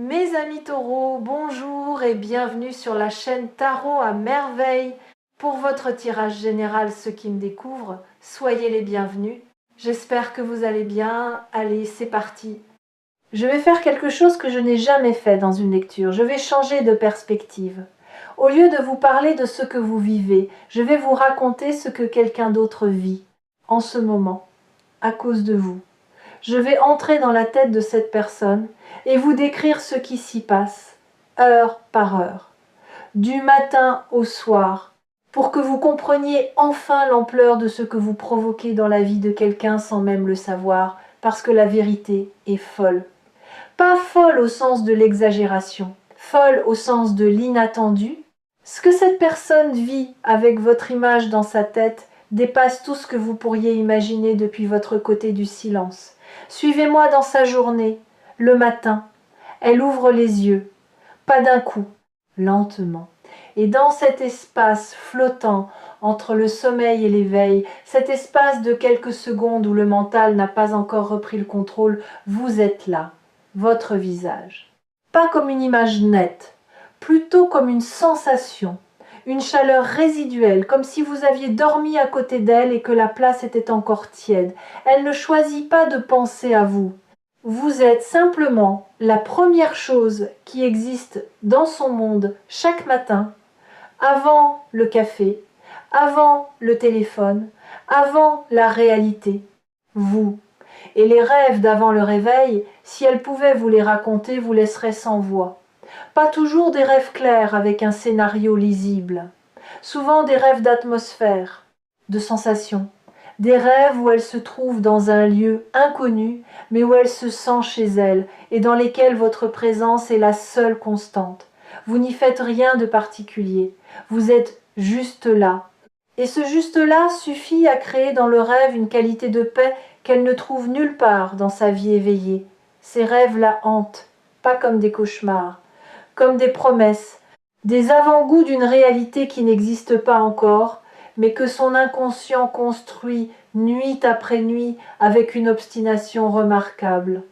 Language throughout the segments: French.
Mes amis taureaux, bonjour et bienvenue sur la chaîne Tarot à merveille. Pour votre tirage général, ceux qui me découvrent, soyez les bienvenus. J'espère que vous allez bien. Allez, c'est parti. Je vais faire quelque chose que je n'ai jamais fait dans une lecture. Je vais changer de perspective. Au lieu de vous parler de ce que vous vivez, je vais vous raconter ce que quelqu'un d'autre vit en ce moment, à cause de vous. Je vais entrer dans la tête de cette personne et vous décrire ce qui s'y passe, heure par heure, du matin au soir, pour que vous compreniez enfin l'ampleur de ce que vous provoquez dans la vie de quelqu'un sans même le savoir, parce que la vérité est folle. Pas folle au sens de l'exagération, folle au sens de l'inattendu. Ce que cette personne vit avec votre image dans sa tête dépasse tout ce que vous pourriez imaginer depuis votre côté du silence. Suivez-moi dans sa journée, le matin. Elle ouvre les yeux, pas d'un coup, lentement. Et dans cet espace flottant entre le sommeil et l'éveil, cet espace de quelques secondes où le mental n'a pas encore repris le contrôle, vous êtes là, votre visage. Pas comme une image nette, plutôt comme une sensation, une chaleur résiduelle, comme si vous aviez dormi à côté d'elle et que la place était encore tiède. Elle ne choisit pas de penser à vous. Vous êtes simplement la première chose qui existe dans son monde chaque matin, avant le café, avant le téléphone, avant la réalité. Vous. Et les rêves d'avant le réveil, si elle pouvait vous les raconter, vous laisseraient sans voix. Pas toujours des rêves clairs avec un scénario lisible. Souvent des rêves d'atmosphère, de sensations. Des rêves où elle se trouve dans un lieu inconnu, mais où elle se sent chez elle, et dans lesquels votre présence est la seule constante. Vous n'y faites rien de particulier. Vous êtes juste là. Et ce juste-là suffit à créer dans le rêve une qualité de paix qu'elle ne trouve nulle part dans sa vie éveillée. Ces rêves la hantent, pas comme des cauchemars, comme des promesses, des avant-goûts d'une réalité qui n'existe pas encore, mais que son inconscient construit nuit après nuit avec une obstination remarquable.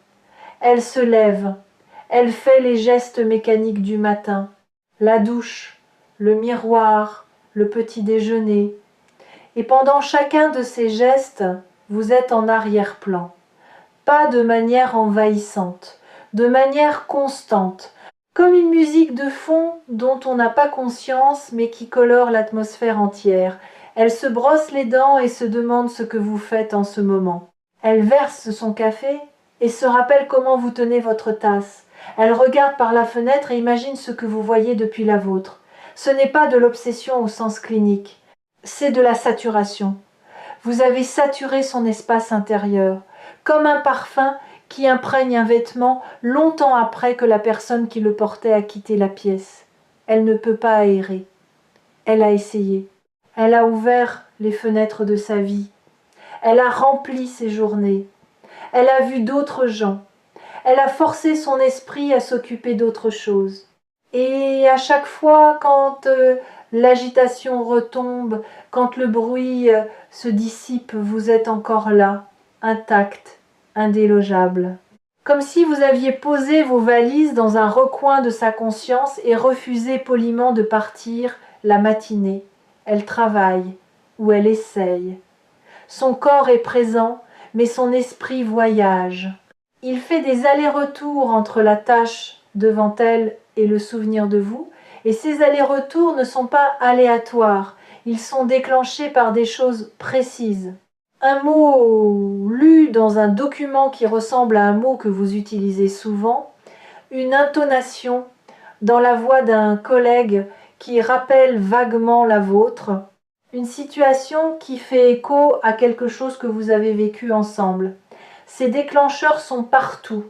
Elle se lève, elle fait les gestes mécaniques du matin, la douche, le miroir, le petit déjeuner. Et pendant chacun de ces gestes, vous êtes en arrière-plan. Pas de manière envahissante, de manière constante, comme une musique de fond dont on n'a pas conscience mais qui colore l'atmosphère entière. Elle se brosse les dents et se demande ce que vous faites en ce moment. Elle verse son café et se rappelle comment vous tenez votre tasse. Elle regarde par la fenêtre et imagine ce que vous voyez depuis la vôtre. Ce n'est pas de l'obsession au sens clinique, c'est de la saturation. Vous avez saturé son espace intérieur, comme un parfum qui imprègne un vêtement longtemps après que la personne qui le portait a quitté la pièce. Elle ne peut pas aérer. Elle a essayé. Elle a ouvert les fenêtres de sa vie. Elle a rempli ses journées. Elle a vu d'autres gens. Elle a forcé son esprit à s'occuper d'autre chose. Et à chaque fois, quand l'agitation retombe, quand le bruit se dissipe, vous êtes encore là, intact, indélogeable. Comme si vous aviez posé vos valises dans un recoin de sa conscience et refusé poliment de partir la matinée. Elle travaille, ou elle essaye. Son corps est présent, mais son esprit voyage. Il fait des allers-retours entre la tâche devant elle et le souvenir de vous, et ces allers-retours ne sont pas aléatoires, ils sont déclenchés par des choses précises. Un mot lu dans un document qui ressemble à un mot que vous utilisez souvent, une intonation dans la voix d'un collègue qui rappelle vaguement la vôtre, une situation qui fait écho à quelque chose que vous avez vécu ensemble. Ces déclencheurs sont partout,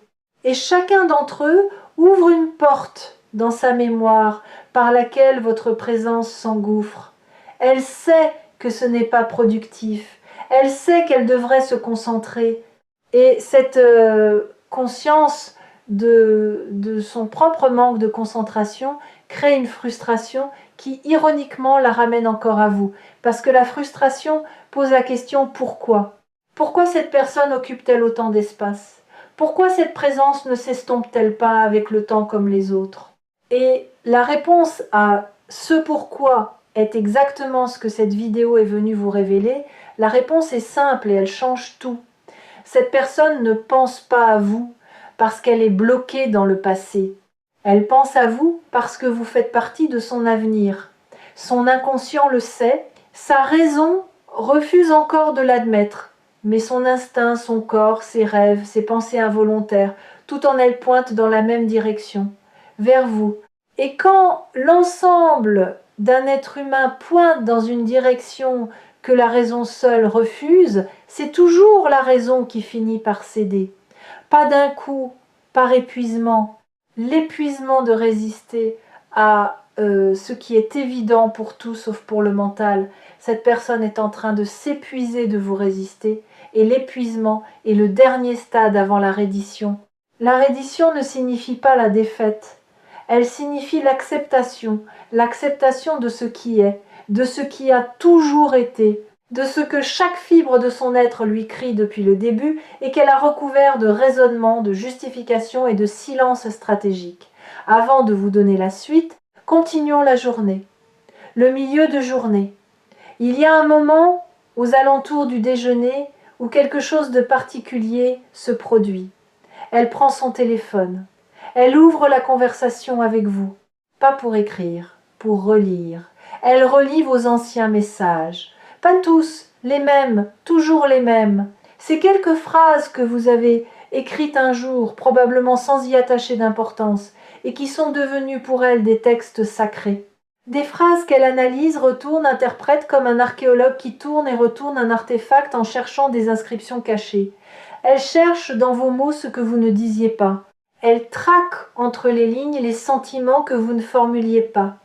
et chacun d'entre eux ouvre une porte dans sa mémoire par laquelle votre présence s'engouffre. Elle sait que ce n'est pas productif, elle sait qu'elle devrait se concentrer, et cette conscience de son propre manque de concentration crée une frustration qui ironiquement la ramène encore à vous, parce que la frustration pose la question pourquoi ? Pourquoi cette personne occupe-t-elle autant d'espace ? Pourquoi cette présence ne s'estompe-t-elle pas avec le temps comme les autres? Et la réponse à ce pourquoi est exactement ce que cette vidéo est venue vous révéler. La réponse est simple et elle change tout. Cette personne ne pense pas à vous parce qu'elle est bloquée dans le passé. Elle pense à vous parce que vous faites partie de son avenir. Son inconscient le sait, sa raison refuse encore de l'admettre. Mais son instinct, son corps, ses rêves, ses pensées involontaires, tout en elles pointent dans la même direction, vers vous. Et quand l'ensemble d'un être humain pointe dans une direction que la raison seule refuse, c'est toujours la raison qui finit par céder. Pas d'un coup, par épuisement. L'épuisement de résister à ce qui est évident pour tout sauf pour le mental. Cette personne est en train de s'épuiser de vous résister et l'épuisement est le dernier stade avant la reddition. La reddition ne signifie pas la défaite. Elle signifie l'acceptation de ce qui est, de ce qui a toujours été, de ce que chaque fibre de son être lui crie depuis le début et qu'elle a recouvert de raisonnement, de justification et de silence stratégique. Avant de vous donner la suite, continuons la journée. Le milieu de journée. Il y a un moment, aux alentours du déjeuner, où quelque chose de particulier se produit. Elle prend son téléphone. Elle ouvre la conversation avec vous. Pas pour écrire, pour relire. Elle relit vos anciens messages. Pas tous, les mêmes, toujours les mêmes. Ces quelques phrases que vous avez écrites un jour, probablement sans y attacher d'importance, et qui sont devenues pour elle des textes sacrés. Des phrases qu'elle analyse, retourne, interprète comme un archéologue qui tourne et retourne un artefact en cherchant des inscriptions cachées. Elle cherche dans vos mots ce que vous ne disiez pas. Elle traque entre les lignes les sentiments que vous ne formuliez pas.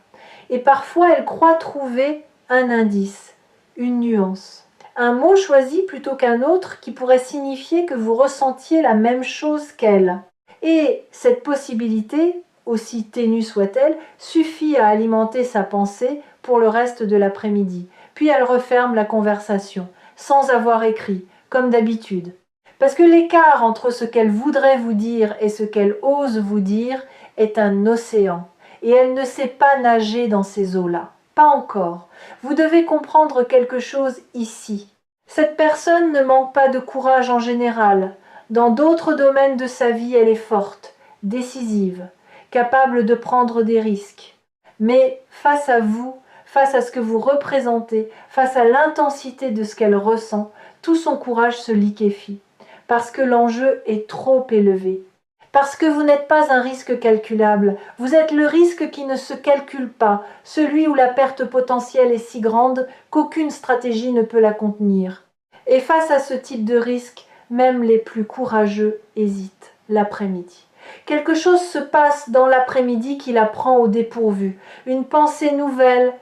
Et parfois elle croit trouver un indice, une nuance. Un mot choisi plutôt qu'un autre qui pourrait signifier que vous ressentiez la même chose qu'elle. Et cette possibilité, aussi ténue soit-elle, suffit à alimenter sa pensée pour le reste de l'après-midi. Puis elle referme la conversation, sans avoir écrit, comme d'habitude. Parce que l'écart entre ce qu'elle voudrait vous dire et ce qu'elle ose vous dire est un océan. Et elle ne sait pas nager dans ces eaux-là. Pas encore. Vous devez comprendre quelque chose ici. Cette personne ne manque pas de courage en général. Dans d'autres domaines de sa vie, elle est forte, décisive, capable de prendre des risques. Mais face à vous, face à ce que vous représentez, face à l'intensité de ce qu'elle ressent, tout son courage se liquéfie. Parce que l'enjeu est trop élevé. Parce que vous n'êtes pas un risque calculable, vous êtes le risque qui ne se calcule pas, celui où la perte potentielle est si grande qu'aucune stratégie ne peut la contenir. Et face à ce type de risque, même les plus courageux hésitent l'après-midi. Quelque chose se passe dans l'après-midi qui la prend au dépourvu, une pensée nouvelle,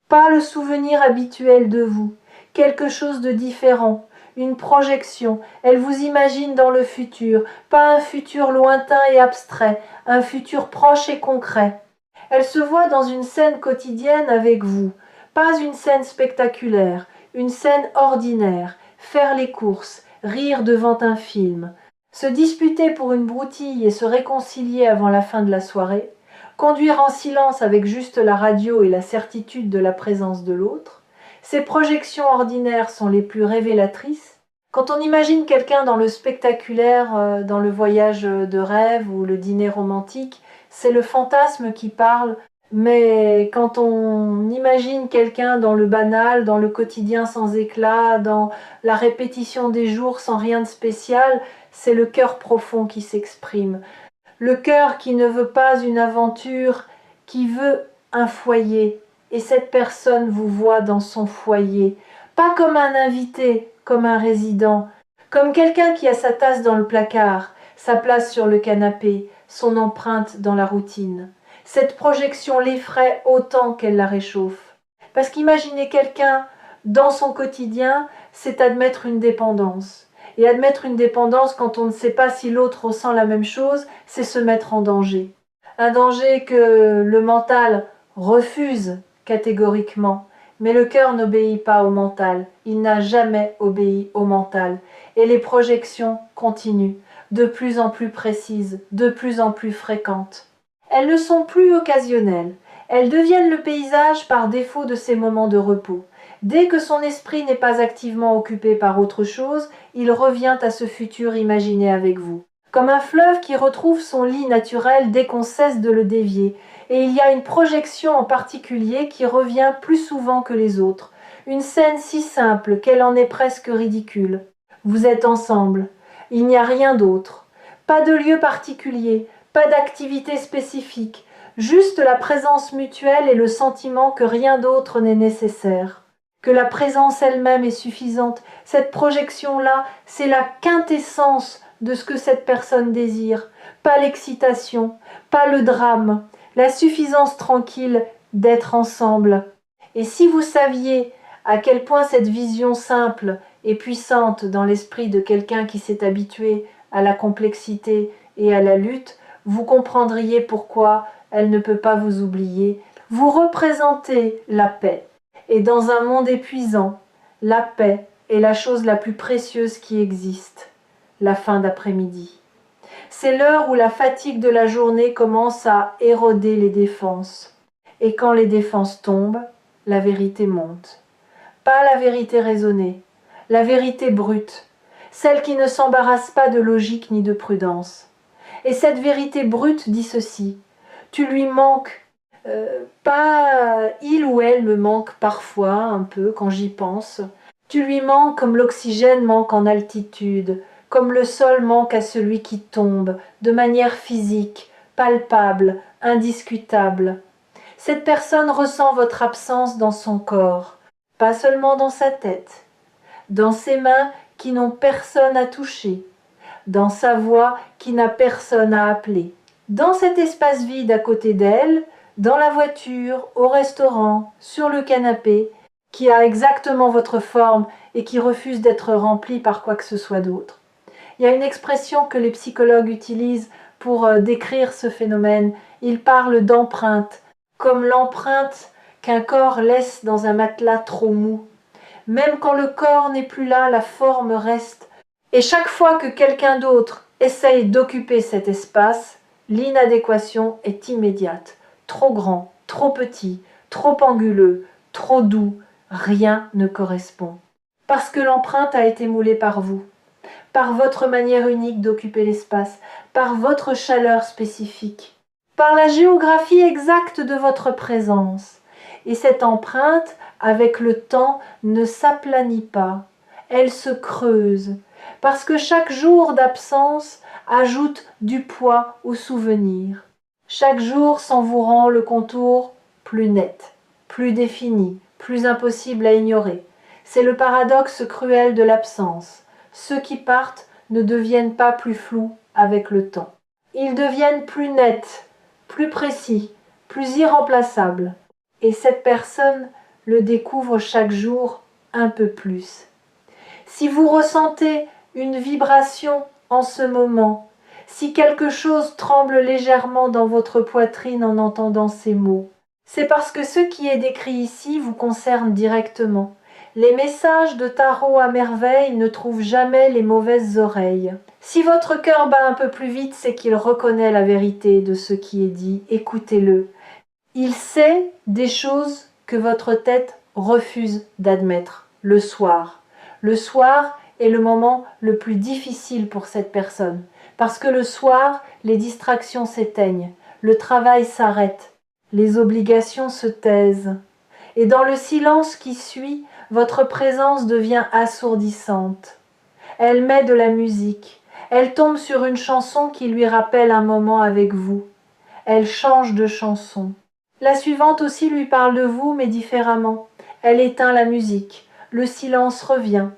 pas le souvenir habituel de vous, quelque chose de différent. Une projection, elle vous imagine dans le futur, pas un futur lointain et abstrait, un futur proche et concret. Elle se voit dans une scène quotidienne avec vous, pas une scène spectaculaire, une scène ordinaire, faire les courses, rire devant un film, se disputer pour une broutille et se réconcilier avant la fin de la soirée, conduire en silence avec juste la radio et la certitude de la présence de l'autre. Ces projections ordinaires sont les plus révélatrices. Quand on imagine quelqu'un dans le spectaculaire, dans le voyage de rêve ou le dîner romantique, c'est le fantasme qui parle. Mais quand on imagine quelqu'un dans le banal, dans le quotidien sans éclat, dans la répétition des jours sans rien de spécial, c'est le cœur profond qui s'exprime. Le cœur qui ne veut pas une aventure, qui veut un foyer. Et cette personne vous voit dans son foyer, pas comme un invité, comme un résident, comme quelqu'un qui a sa tasse dans le placard, sa place sur le canapé, son empreinte dans la routine. Cette projection l'effraie autant qu'elle la réchauffe. Parce qu'imaginer quelqu'un dans son quotidien, c'est admettre une dépendance. Et admettre une dépendance quand on ne sait pas si l'autre ressent la même chose, c'est se mettre en danger. Un danger que le mental refuse catégoriquement. Mais le cœur n'obéit pas au mental. Il n'a jamais obéi au mental. Et les projections continuent. de plus en plus précises, de plus en plus fréquentes. Elles ne sont plus occasionnelles, elles deviennent le paysage par défaut de ces moments de repos. Dès que son esprit n'est pas activement occupé par autre chose, il revient à ce futur imaginé avec vous. Comme un fleuve qui retrouve son lit naturel dès qu'on cesse de le dévier, et il y a une projection en particulier qui revient plus souvent que les autres, une scène si simple qu'elle en est presque ridicule. Vous êtes ensemble, il n'y a rien d'autre, pas de lieu particulier, pas d'activité spécifique, juste la présence mutuelle et le sentiment que rien d'autre n'est nécessaire, que la présence elle-même est suffisante. Cette projection-là, c'est la quintessence de ce que cette personne désire, pas l'excitation, pas le drame, la suffisance tranquille d'être ensemble. Et si vous saviez à quel point cette vision simple et puissante dans l'esprit de quelqu'un qui s'est habitué à la complexité et à la lutte, vous comprendriez pourquoi elle ne peut pas vous oublier. Vous représentez la paix. Et dans un monde épuisant, la paix est la chose la plus précieuse qui existe. La fin d'après-midi. C'est l'heure où la fatigue de la journée commence à éroder les défenses. Et quand les défenses tombent, la vérité monte. Pas la vérité raisonnée, la vérité brute, celle qui ne s'embarrasse pas de logique ni de prudence. Et cette vérité brute dit ceci: tu lui manques, pas il ou elle me manque parfois un peu quand j'y pense. Tu lui manques comme l'oxygène manque en altitude, comme le sol manque à celui qui tombe, de manière physique, palpable, indiscutable. Cette personne ressent votre absence dans son corps, pas seulement dans sa tête, dans ses mains qui n'ont personne à toucher, dans sa voix qui n'a personne à appeler, dans cet espace vide à côté d'elle, dans la voiture, au restaurant, sur le canapé, qui a exactement votre forme et qui refuse d'être rempli par quoi que ce soit d'autre. Il y a une expression que les psychologues utilisent pour décrire ce phénomène. Ils parlent d'empreinte, comme l'empreinte qu'un corps laisse dans un matelas trop mou. Même quand le corps n'est plus là, la forme reste. Et chaque fois que quelqu'un d'autre essaye d'occuper cet espace, l'inadéquation est immédiate. Trop grand, trop petit, trop anguleux, trop doux, rien ne correspond. Parce que l'empreinte a été moulée par vous, par votre manière unique d'occuper l'espace, par votre chaleur spécifique, par la géographie exacte de votre présence. Et cette empreinte, avec le temps, ne s'aplanit pas, elle se creuse, parce que chaque jour d'absence ajoute du poids au souvenir. Chaque jour s'en vous rend le contour plus net, plus défini, plus impossible à ignorer. C'est le paradoxe cruel de l'absence. Ceux qui partent ne deviennent pas plus flous avec le temps. Ils deviennent plus nets, plus précis, plus irremplaçables. Et cette personne le découvre chaque jour un peu plus. Si vous ressentez une vibration en ce moment, si quelque chose tremble légèrement dans votre poitrine en entendant ces mots, c'est parce que ce qui est décrit ici vous concerne directement. Les messages de tarot à merveille ne trouvent jamais les mauvaises oreilles. Si votre cœur bat un peu plus vite, c'est qu'il reconnaît la vérité de ce qui est dit. Écoutez-le. Il sait des choses que votre tête refuse d'admettre le soir. Le soir est le moment le plus difficile pour cette personne, parce que le soir, les distractions s'éteignent, le travail s'arrête, les obligations se taisent. Et dans le silence qui suit, votre présence devient assourdissante. Elle met de la musique, elle tombe sur une chanson qui lui rappelle un moment avec vous. Elle change de chanson. La suivante aussi lui parle de vous, mais différemment. Elle éteint la musique, le silence revient,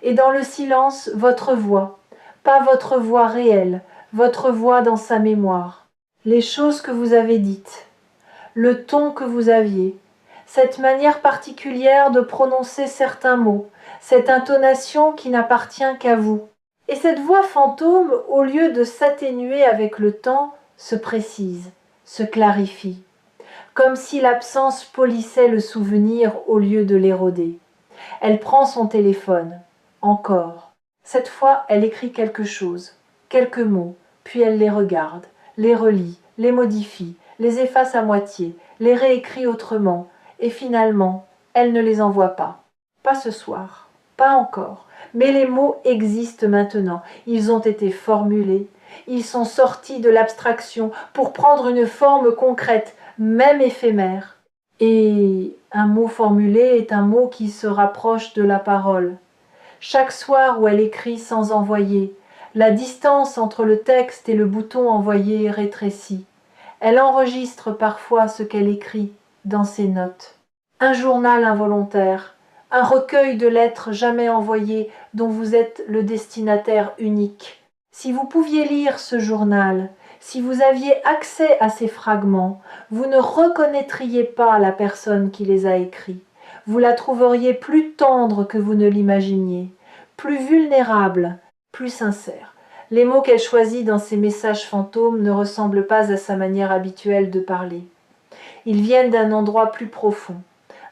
et dans le silence, votre voix, pas votre voix réelle, votre voix dans sa mémoire, les choses que vous avez dites, le ton que vous aviez, cette manière particulière de prononcer certains mots, cette intonation qui n'appartient qu'à vous. Et cette voix fantôme, au lieu de s'atténuer avec le temps, se précise, se clarifie, comme si l'absence polissait le souvenir au lieu de l'éroder. Elle prend son téléphone, encore. Cette fois, elle écrit quelque chose. quelques mots, puis elle les regarde, les relit, les modifie, les efface à moitié, les réécrit autrement, et finalement, elle ne les envoie pas. Pas ce soir, pas encore, mais les mots existent maintenant, ils ont été formulés, ils sont sortis de l'abstraction pour prendre une forme concrète, même éphémère. Et un mot formulé est un mot qui se rapproche de la parole. Chaque soir où elle écrit sans envoyer, la distance entre le texte et le bouton envoyé rétrécit. Elle enregistre parfois ce qu'elle écrit dans ses notes. Un journal involontaire, un recueil de lettres jamais envoyées dont vous êtes le destinataire unique. Si vous pouviez lire ce journal, si vous aviez accès à ces fragments, vous ne reconnaîtriez pas la personne qui les a écrits. Vous la trouveriez plus tendre que vous ne l'imaginiez, plus vulnérable, plus sincère. Les mots qu'elle choisit dans ses messages fantômes ne ressemblent pas à sa manière habituelle de parler. Ils viennent d'un endroit plus profond,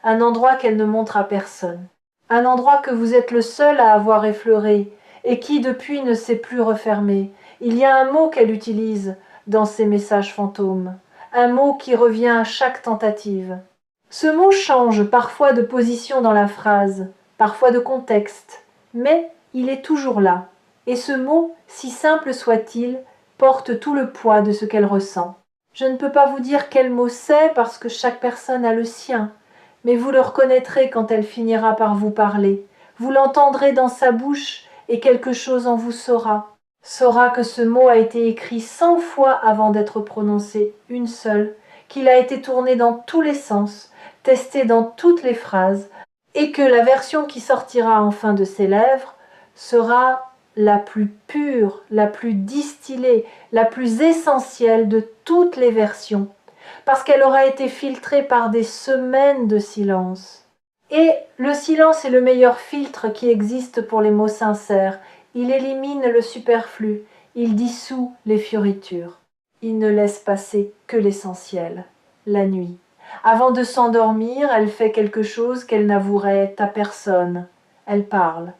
un endroit qu'elle ne montre à personne, un endroit que vous êtes le seul à avoir effleuré et qui depuis ne s'est plus refermé. Il y a un mot qu'elle utilise dans ses messages fantômes, un mot qui revient à chaque tentative. Ce mot change parfois de position dans la phrase, parfois de contexte, mais il est toujours là. Et ce mot, si simple soit-il, porte tout le poids de ce qu'elle ressent. Je ne peux pas vous dire quel mot c'est parce que chaque personne a le sien, mais vous le reconnaîtrez quand elle finira par vous parler. Vous l'entendrez dans sa bouche et quelque chose en vous saura que ce mot a été écrit 100 fois avant d'être prononcé, une seule, qu'il a été tourné dans tous les sens, testé dans toutes les phrases, et que la version qui sortira enfin de ses lèvres sera la plus pure, la plus distillée, la plus essentielle de toutes les versions, parce qu'elle aura été filtrée par des semaines de silence. Et le silence est le meilleur filtre qui existe pour les mots sincères. Il élimine le superflu, il dissout les fioritures. Il ne laisse passer que l'essentiel, la nuit. Avant de s'endormir, elle fait quelque chose qu'elle n'avouerait à personne. Elle parle,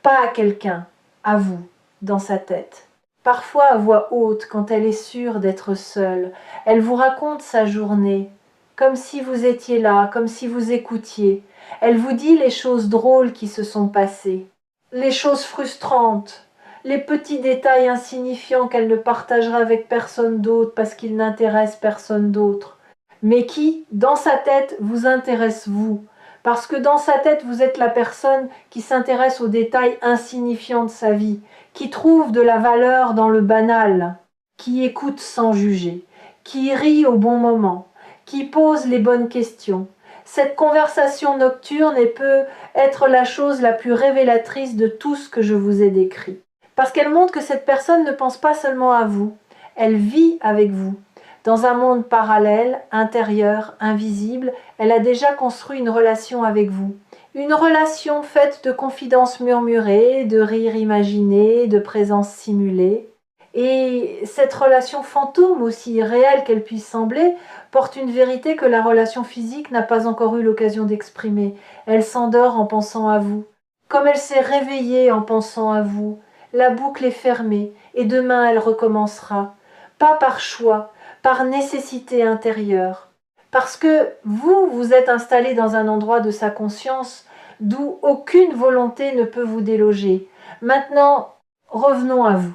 pas à quelqu'un, à vous, dans sa tête. Parfois à voix haute, quand elle est sûre d'être seule, elle vous raconte sa journée, comme si vous étiez là, comme si vous écoutiez. Elle vous dit les choses drôles qui se sont passées, les choses frustrantes, les petits détails insignifiants qu'elle ne partagera avec personne d'autre parce qu'ils n'intéressent personne d'autre, mais qui, dans sa tête, vous intéressent vous, parce que dans sa tête, vous êtes la personne qui s'intéresse aux détails insignifiants de sa vie, qui trouve de la valeur dans le banal, qui écoute sans juger, qui rit au bon moment, qui pose les bonnes questions. Cette conversation nocturne peut être la chose la plus révélatrice de tout ce que je vous ai décrit. Parce qu'elle montre que cette personne ne pense pas seulement à vous, elle vit avec vous. Dans un monde parallèle, intérieur, invisible, elle a déjà construit une relation avec vous. Une relation faite de confidences murmurées, de rires imaginés, de présences simulées. Et cette relation fantôme, aussi réelle qu'elle puisse sembler, porte une vérité que la relation physique n'a pas encore eu l'occasion d'exprimer. Elle s'endort en pensant à vous. Comme elle s'est réveillée en pensant à vous, la boucle est fermée et demain elle recommencera. Pas par choix, par nécessité intérieure. Parce que vous, vous êtes installé dans un endroit de sa conscience d'où aucune volonté ne peut vous déloger. Maintenant, revenons à vous.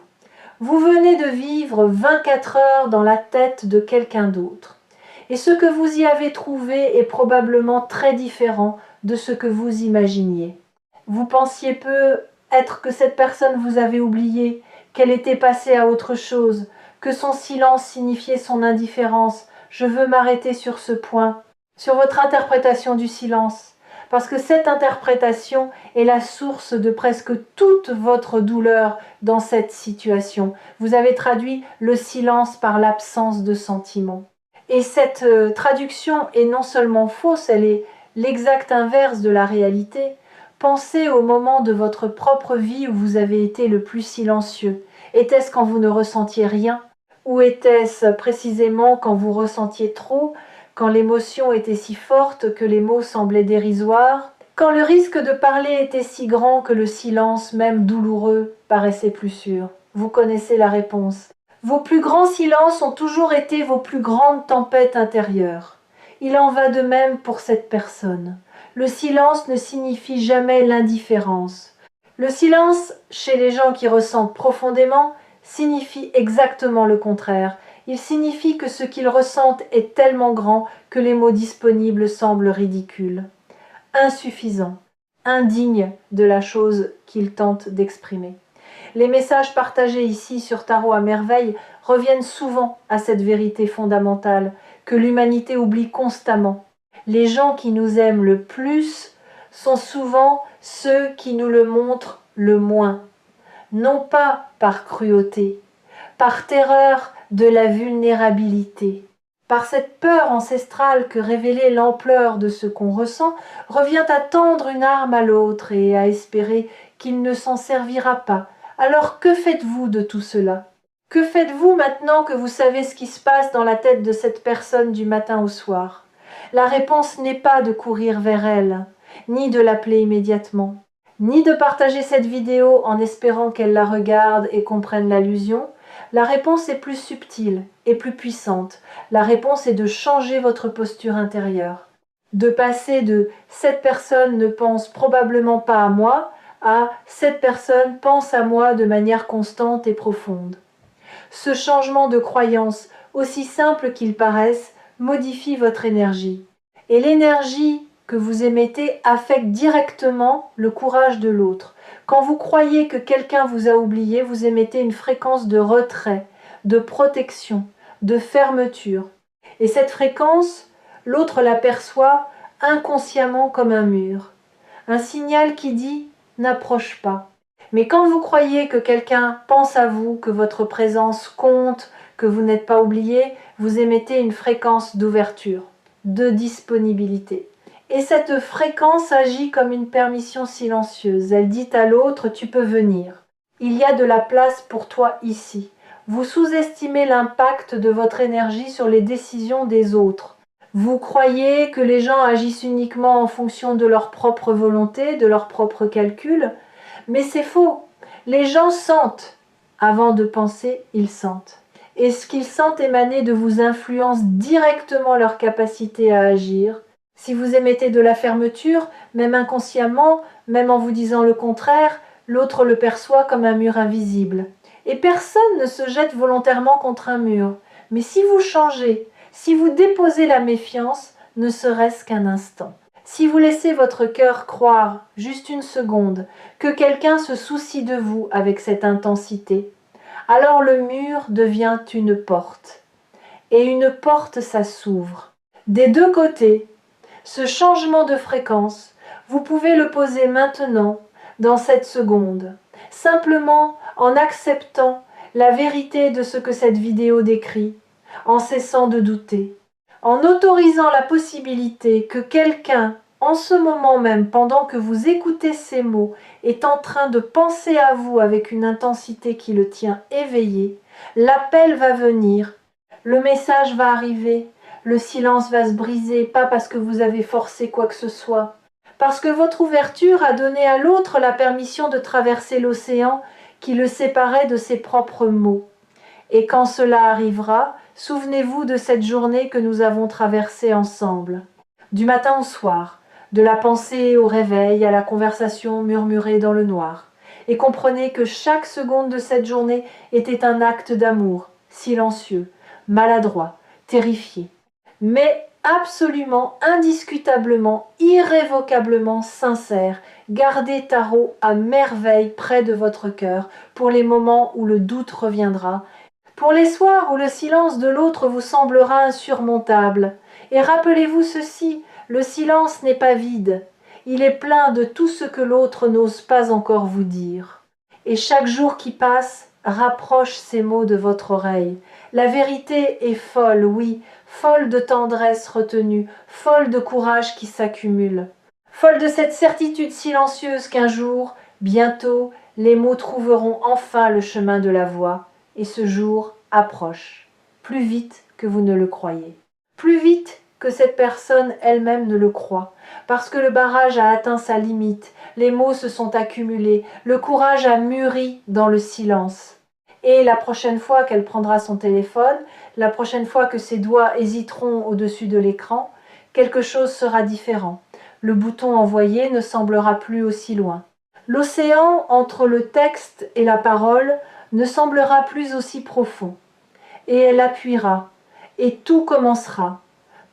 Vous venez de vivre 24 heures dans la tête de quelqu'un d'autre. Et ce que vous y avez trouvé est probablement très différent de ce que vous imaginiez. Vous pensiez peut-être que cette personne vous avait oublié, qu'elle était passée à autre chose, que son silence signifiait son indifférence. Je veux m'arrêter sur ce point, sur votre interprétation du silence, parce que cette interprétation est la source de presque toute votre douleur dans cette situation. Vous avez traduit le silence par l'absence de sentiment. Et cette traduction est non seulement fausse, elle est l'exact inverse de la réalité. Pensez au moment de votre propre vie où vous avez été le plus silencieux. Était-ce quand vous ne ressentiez rien? Ou était-ce précisément quand vous ressentiez trop, quand l'émotion était si forte que les mots semblaient dérisoires, quand le risque de parler était si grand que le silence, même douloureux, paraissait plus sûr? vous connaissez la réponse. Vos plus grands silences ont toujours été vos plus grandes tempêtes intérieures. Il en va de même pour cette personne. Le silence ne signifie jamais l'indifférence. Le silence, chez les gens qui ressentent profondément, signifie exactement le contraire. Il signifie que ce qu'ils ressentent est tellement grand que les mots disponibles semblent ridicules, insuffisants, indignes de la chose qu'ils tentent d'exprimer. Les messages partagés ici sur Tarot à merveille reviennent souvent à cette vérité fondamentale que l'humanité oublie constamment. Les gens qui nous aiment le plus sont souvent ceux qui nous le montrent le moins. Non pas par cruauté, par terreur de la vulnérabilité. Par cette peur ancestrale que révéler l'ampleur de ce qu'on ressent revient à tendre une arme à l'autre et à espérer qu'il ne s'en servira pas. Alors que faites-vous de tout cela? Que faites-vous maintenant que vous savez ce qui se passe dans la tête de cette personne du matin au soir? La réponse n'est pas de courir vers elle, ni de l'appeler immédiatement, ni de partager cette vidéo en espérant qu'elle la regarde et comprenne l'allusion. La réponse est plus subtile et plus puissante. La réponse est de changer votre posture intérieure. De passer de « cette personne ne pense probablement pas à moi » à « cette personne pense à moi de manière constante et profonde ». Ce changement de croyance, aussi simple qu'il paraisse, modifie votre énergie. Et l'énergie que vous émettez affecte directement le courage de l'autre. Quand vous croyez que quelqu'un vous a oublié, vous émettez une fréquence de retrait, de protection, de fermeture. Et cette fréquence, l'autre l'aperçoit inconsciemment comme un mur. Un signal qui dit « n'approche pas ». Mais quand vous croyez que quelqu'un pense à vous, que votre présence compte, que vous n'êtes pas oublié, vous émettez une fréquence d'ouverture, de disponibilité. Et cette fréquence agit comme une permission silencieuse. Elle dit à l'autre « tu peux venir ». Il y a de la place pour toi ici. Vous sous-estimez l'impact de votre énergie sur les décisions des autres. Vous croyez que les gens agissent uniquement en fonction de leur propre volonté, de leur propre calcul, mais c'est faux. Les gens sentent. Avant de penser, ils sentent. Et ce qu'ils sentent émaner de vous influence directement leur capacité à agir. Si vous émettez de la fermeture, même inconsciemment, même en vous disant le contraire, l'autre le perçoit comme un mur invisible. Et personne ne se jette volontairement contre un mur. Mais si vous changez, si vous déposez la méfiance, ne serait-ce qu'un instant, si vous laissez votre cœur croire, juste une seconde, que quelqu'un se soucie de vous avec cette intensité, alors le mur devient une porte. Et une porte, ça s'ouvre. Des deux côtés, ce changement de fréquence, vous pouvez le poser maintenant, dans cette seconde, simplement en acceptant la vérité de ce que cette vidéo décrit, en cessant de douter, en autorisant la possibilité que quelqu'un, en ce moment même, pendant que vous écoutez ces mots, est en train de penser à vous avec une intensité qui le tient éveillé. L'appel va venir, le message va arriver, le silence va se briser, pas parce que vous avez forcé quoi que ce soit, parce que votre ouverture a donné à l'autre la permission de traverser l'océan qui le séparait de ses propres mots. Et quand cela arrivera, souvenez-vous de cette journée que nous avons traversée ensemble, du matin au soir, de la pensée au réveil à la conversation murmurée dans le noir, et comprenez que chaque seconde de cette journée était un acte d'amour, silencieux, maladroit, terrifié, mais absolument, indiscutablement, irrévocablement sincère. Gardez Tarot à merveille près de votre cœur pour les moments où le doute reviendra, pour les soirs où le silence de l'autre vous semblera insurmontable. Et rappelez-vous ceci, le silence n'est pas vide, il est plein de tout ce que l'autre n'ose pas encore vous dire. Et chaque jour qui passe rapproche ces mots de votre oreille. La vérité est folle, oui, folle de tendresse retenue, folle de courage qui s'accumule, folle de cette certitude silencieuse qu'un jour, bientôt, les mots trouveront enfin le chemin de la voix. Et ce jour approche, plus vite que vous ne le croyez, plus vite que cette personne elle-même ne le croit, parce que le barrage a atteint sa limite, les mots se sont accumulés, le courage a mûri dans le silence. Et la prochaine fois qu'elle prendra son téléphone, la prochaine fois que ses doigts hésiteront au-dessus de l'écran, quelque chose sera différent. Le bouton envoyer ne semblera plus aussi loin. L'océan entre le texte et la parole ne semblera plus aussi profond. Et elle appuiera, et tout commencera,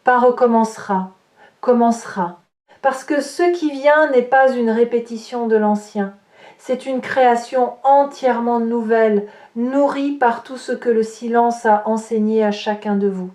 pas recommencera, commencera. Parce que ce qui vient n'est pas une répétition de l'ancien, c'est une création entièrement nouvelle, nourrie par tout ce que le silence a enseigné à chacun de vous.